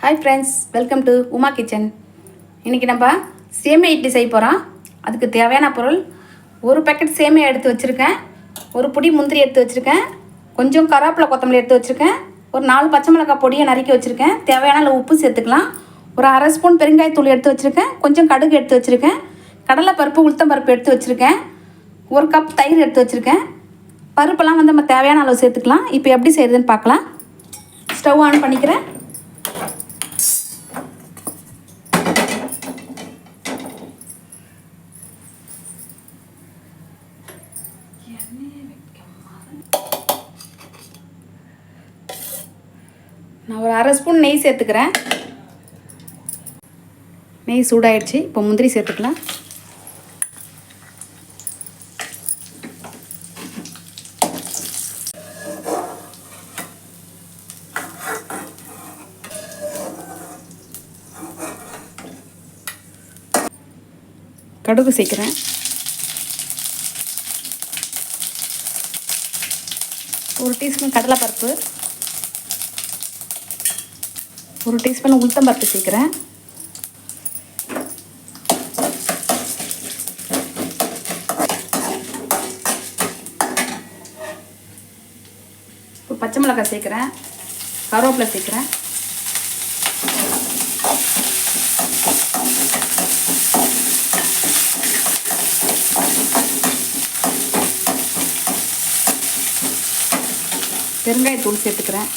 Hi friends, welcome to Uma kitchen. இன்றைக்கி நம்ம சேமியா இட்லி செய்ய போகிறோம். அதுக்கு தேவையான பொருள், ஒரு பேக்கெட் சேமியா எடுத்து வச்சுருக்கேன், ஒரு பொடி முந்திரி எடுத்து வச்சுருக்கேன், கொஞ்சம் கருவேப்பிலை கொத்தமல்லி எடுத்து வச்சுருக்கேன், ஒரு 4 பச்சை மிளகாய் பொடியை நறுக்கி வச்சுருக்கேன், தேவையான அளவு உப்பு சேர்த்துக்கலாம், ஒரு அரை ஸ்பூன் பெருங்காயத்தூள் எடுத்து வச்சுருக்கேன், கொஞ்சம் கடுகு எடுத்து வச்சுருக்கேன், கடலைப்பருப்பு உளுத்தம்பருப்பு எடுத்து வச்சுருக்கேன், ஒரு கப் தயிர் எடுத்து வச்சுருக்கேன். பருப்பெல்லாம் நம்ம தேவையான அளவு சேர்த்துக்கலாம். இப்போ எப்படி செய்யுதுன்னு பார்க்கலாம். ஸ்டவ் ஆன் பண்ணிக்கிறேன். நான் ஒரு அரை ஸ்பூன் நெய் சேர்த்துக்கிறேன். நெய் சூடாயிடுச்சு. இப்போ முந்திரி சேர்த்துக்கலாம். கடுகு சேர்க்குறேன். ஒரு டீஸ்பூன் கடலைப்பருப்பு, ஒரு டீஸ்பூன் உளுத்தம்பருப்பு சேர்க்குறேன். ஒரு பச்சை மிளகாய் சேர்க்குறேன், கருவேப்பிலை சேர்க்குறேன். பெருங்காயத்தூள் சேர்த்துக்கிறேன்.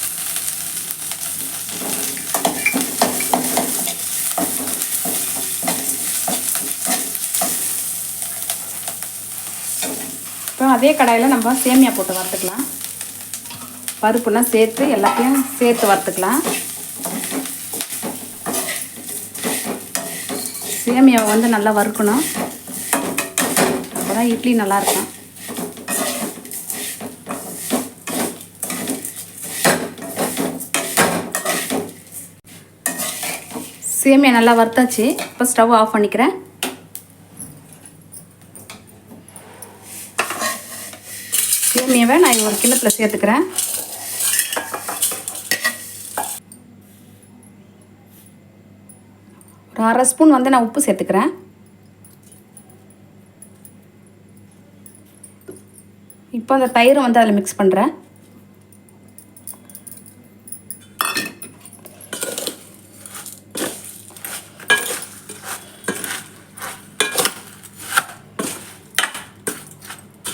இப்போ அதே கடாயில் நம்ம சேமியா போட்டு வறுத்துக்கலாம். பருப்புலாம் சேர்த்து எல்லாத்தையும் சேர்த்து வறுத்துக்கலாம். சேமியாவை நல்லா வறுக்கணும், அப்போ தான் இட்லி நல்லாயிருக்கும். சேமியா நல்லா வறுத்தாச்சு. இப்போ ஸ்டவ் ஆஃப் பண்ணிக்கிறேன். சேமியாவை நான் ஒரு கிண்ணத்தில் சேர்த்துக்கிறேன். ஒரு அரை ஸ்பூன் நான் உப்பு சேர்த்துக்கிறேன். இப்போ அந்த தயிரை அதில் மிக்ஸ் பண்ணுறேன்.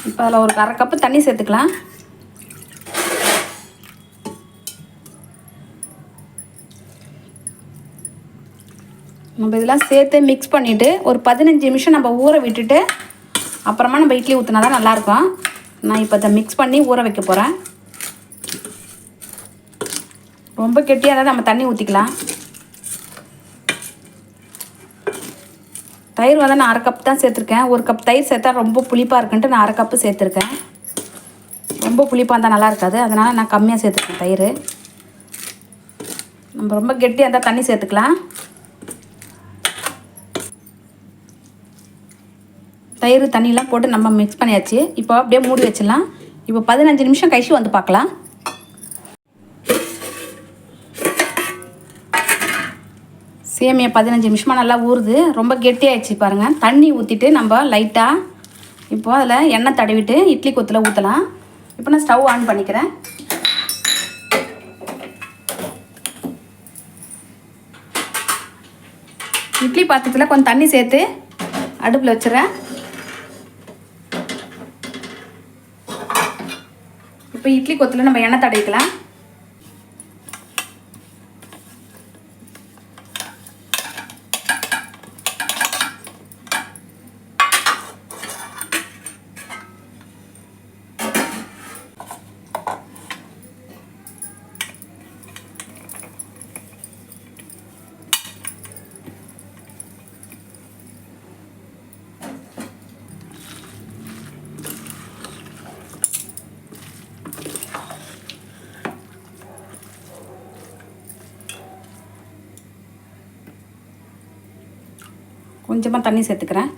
இப்போ அதில் ஒரு அரை கப்பு தண்ணி சேர்த்துக்கலாம். நம்ம இதெல்லாம் சேர்த்து மிக்ஸ் பண்ணிவிட்டு ஒரு 15 நிமிஷம் நம்ம ஊற விட்டுட்டு அப்புறமா நம்ம இட்லி ஊற்றினா தான் நல்லாயிருக்கும். நான் இப்போ அதை மிக்ஸ் பண்ணி ஊற வைக்க போகிறேன். ரொம்ப கெட்டியாக தான் நம்ம தண்ணி ஊற்றிக்கலாம். தயிர் நான் அரை கப் தான் சேர்த்துருக்கேன். ஒரு கப் தயிர் சேர்த்தா ரொம்ப புளிப்பாக இருக்குன்ட்டு நான் அரை கப்பு சேர்த்துருக்கேன். ரொம்ப புளிப்பாக இருந்தால் நல்லா இருக்காது, அதனால் நான் கம்மியாக சேர்த்துருக்கேன் தயிர். நம்ம ரொம்ப கெட்டியாக இருந்தால் தண்ணி சேர்த்துக்கலாம். தயிர் தண்ணியெலாம் போட்டு நம்ம மிக்ஸ் பண்ணியாச்சு. இப்போ அப்படியே மூடி வச்சிடலாம். இப்போ 15 நிமிஷம் கழிச்சு பார்க்கலாம். சேமியா 15 நிமிஷமாக நல்லா ஊறுது. ரொம்ப கெட்டியாகிடுச்சு பாருங்கள். தண்ணி ஊற்றிட்டு நம்ம லைட்டாக இப்போ அதில் எண்ணெய் தடவிட்டு இட்லி கொத்தில் ஊற்றலாம். இப்போ நான் ஸ்டவ் ஆன் பண்ணிக்கிறேன். இட்லி பாத்திரத்தில் கொஞ்சம் தண்ணி சேர்த்து அடுப்பில் வச்சுறேன். இப்போ இட்லி கொத்தில் நம்ம எண்ணெய் தடவிக்கலாம். கொஞ்சமாக தண்ணி சேர்த்துக்கிறேன்.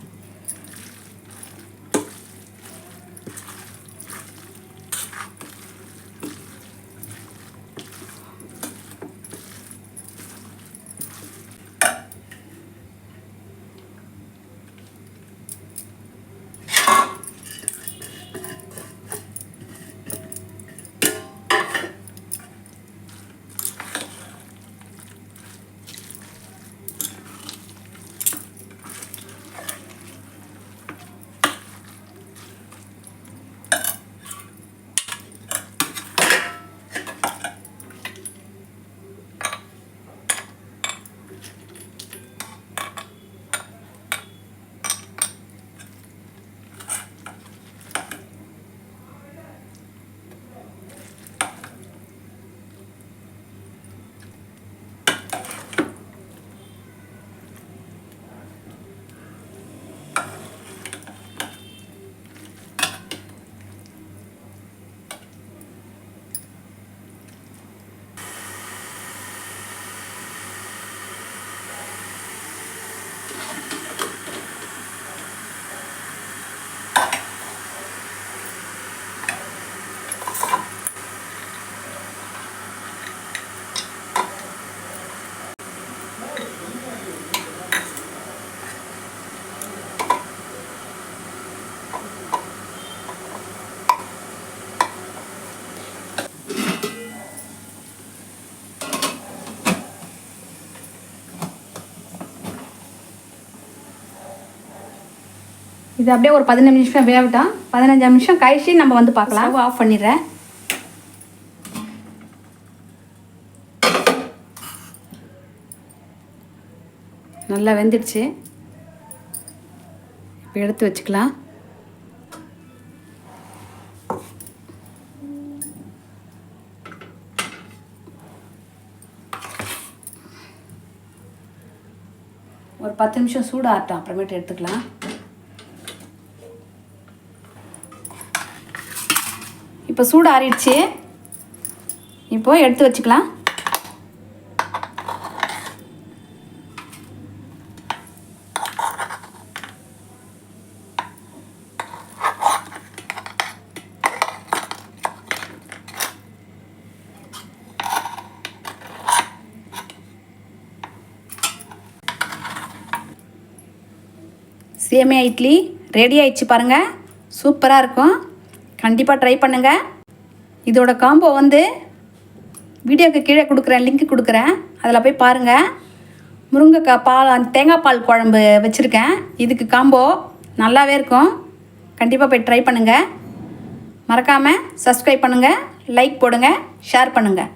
இது அப்படியே ஒரு 15 நிமிஷம் வேகட்டும். 15 நிமிஷம் கழிச்சு நம்ம வந்து பார்க்கலாம். ஸ்டவ் ஆஃப் பண்ணிடுறேன். நல்லா வெந்துடுச்சு. இப்போ எடுத்து வச்சுக்கலாம். ஒரு 10 நிமிஷம் சூடாகட்டும், அப்புறமேட்டு எடுத்துக்கலாம். இப்போ சூடு ஆறிடுச்சு. இப்போ எடுத்து வச்சுக்கலாம். சேமியா இட்லி ரெடி ஆயிடுச்சு பாருங்கள். சூப்பராக இருக்கும். கண்டிப்பாக ட்ரை பண்ணுங்கள். இதோட காம்போ வந்து வீடியோக்கு கீழே கொடுக்குறேன், லிங்க் கொடுக்குறேன், அதில் போய் பாருங்கள். முருங்கைக்காய் பால் தேங்காய் பால் குழம்பு வச்சுருக்கேன். இதுக்கு காம்போ நல்லாவே இருக்கும். கண்டிப்பாக போய் ட்ரை பண்ணுங்கள். மறக்காமல் சப்ஸ்கிரைப் பண்ணுங்கள், லைக் போடுங்க, ஷேர் பண்ணுங்கள்.